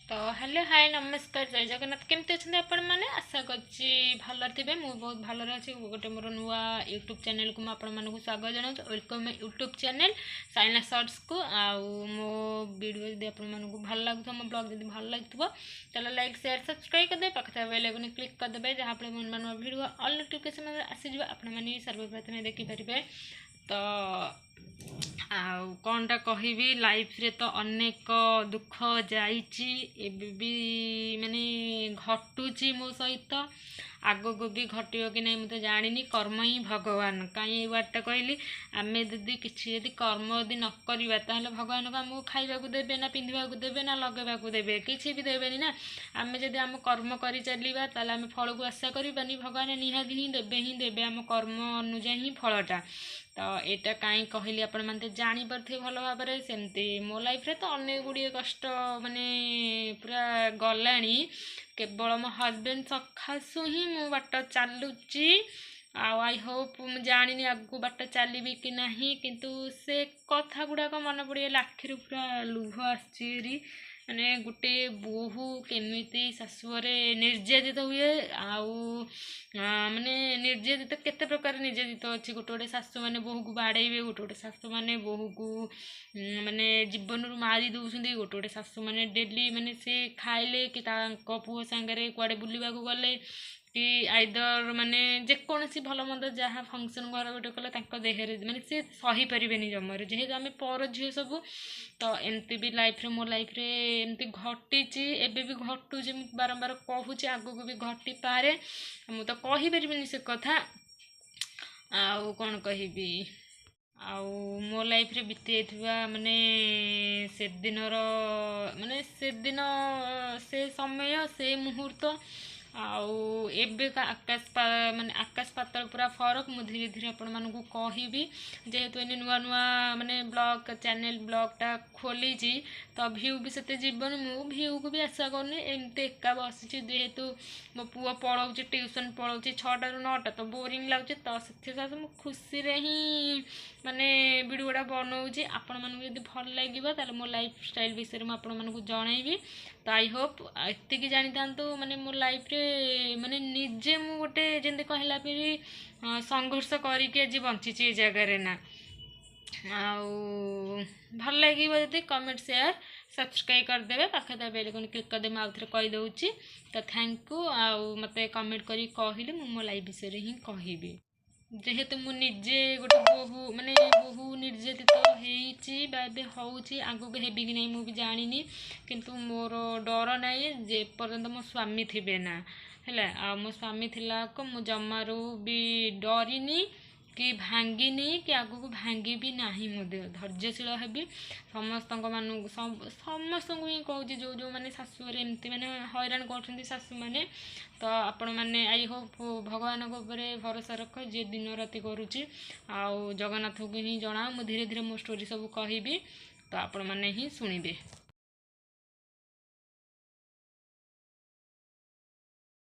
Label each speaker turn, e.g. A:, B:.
A: तो hello hi नमस्कार जय जगन्नाथ केमती अच्छे आपण मैंने आशा करছি भल थे मुझे बहुत भल अच्छी गोटे मोर नुआ यूट्यूब चैनल को मुझे स्वागत जनाऊँ welcome YouTube channel Saina shorts को मो वीडियो जब आपको भल लगुव मो ब्लॉग जब भल लगे चलो लाइक शेयर सब्सक्राइब करदे पाखे बेल आइकन क्लिक करदे जहाँ नुआ नुआ वीडियो ऑल नोटिफिकेशन आसीज आपने सर्वप्रथम देखिपारे तो कौनटा कहबी लाइफ रे तो अनेक दुख जाइची भी माने घटुची मो सहित आगको भी घटो कि नहीं मुझे जानी कर्म ही भगवान कहीं वार्ता कहली आम दीदी किसी यदि कर्म यदि न करवा ताहले भगवान को आमको खाइबा देवे ना पिंधा देवे ना लगेवा देवे किसी भी देवेनि ना आम जब आम कर्म कर चलवा ताले आम फल को आशा करवानी भगवान निहाती ही देवे आम कर्म अनुजाई ही फलटा तो यहाँ कहीं कहली आपण मैंने जापे भल भाव में सेमती मो लाइफ रे तो अनेक गुड़िए कष्ट माने पूरा गलानी केवल मो हजबैंड सकाशु ही मो बाट चलुची आई होप मुझे जानी आगू बाट चलि कि नहीं किंतु से कथा गुड़ाक मन पड़े आखिर पूरा लुह आसरी माने गोटे बोहू केमिति शाशुरे निर्यातित हुए माने निर्यातित केते प्रकार निर्यातित अच्छी गोटे गोटे शाशु मैंने बोहू को बाड़े गोटे गोटे शाशु मैंने बोहू को माने जीवन रू मारी दौरान गोटे गोटे शाशु मैंने डेली माने से खाइले कि पुओ सांगे कुआड़े बुलवा गले कि आइदर माने जेकोसी भल मंद जहाँ फंक्शन घर गोटे कले देहरे माने से सही पारे जमार जेहेतु आम पर झील सब तो एमती भी लाइफ रे मो लाइफ रे एमती घटी एबे भी घटुचे बारंबार कहूँ आगू भी घटी पारे मु तो कहीपरि से कथा आउ कौन कहबी आउ मो लाइफ रे बीती जाइथिबा माने से दिन माने से दिन से समय से मुहूर्त आउ एबे का आकाश माने आकाश पातल पूरा फरक मु धीरे धीरे आपण मानकु कहबी जेहेतु एने नुआ नुआ माने ब्लॉग चैनल ब्लॉगटा खोली तो भ्यू भी से जीवन मु भ्यू को भी आशा करनी एमती एका बसी जेहेतु मो पुओ पढ़ाऊँ ट्यूशन पढ़ाऊँ 6टा ରୁ 9टा तो बोरिंग लगुच तो से मु खुशी रे ही माने वीडियो गुड़ा बनाऊँगी आपण मानकु यदि भल लगे ताले मो लाइफ स्टाइल विषय में आपण मानकु जनइबी तो आई होप एतिकी जानी था माने मो लाइफ रे माने निजे मु गोटे जेंते कहला परी संघर्ष करके आज बंची जगार ना आउ भल लगे जब कमेंट शेयर सब्सक्राइब करदे पाखे बेल आइकन क्लिक करदे आउ थे कहीदे तो थैंक यू आउ मते कमेंट करी कहले मो लाइफ विषय ही कहबी जेहेतु मु निजे गोटे बोहू माने बोहू निर्यातित होउची आगू हेबी कि नहीं मुझे जानी किंतु मोर डर नाई जे पर्यंत मो स्वामी थे ना है मो स्वामी थिला को मु जमारू भी डरिनी कि भांगिनी कि आगू को भांगी भी नहीं धैर्यशील हेबी समस्त समस्त ही कहूँ जो जो मैंने शाशुरे एमती मैंने हैरान कर शाशु मैंने तो आपण मैंने आई होप भगवान भरोसा रख जी दिन राति करुच्ची आउ जगन्नाथ को ही जना मु धीरे धीरे मो स्टोरी सब कहबी तो आपण मैंने ही शुणिबे।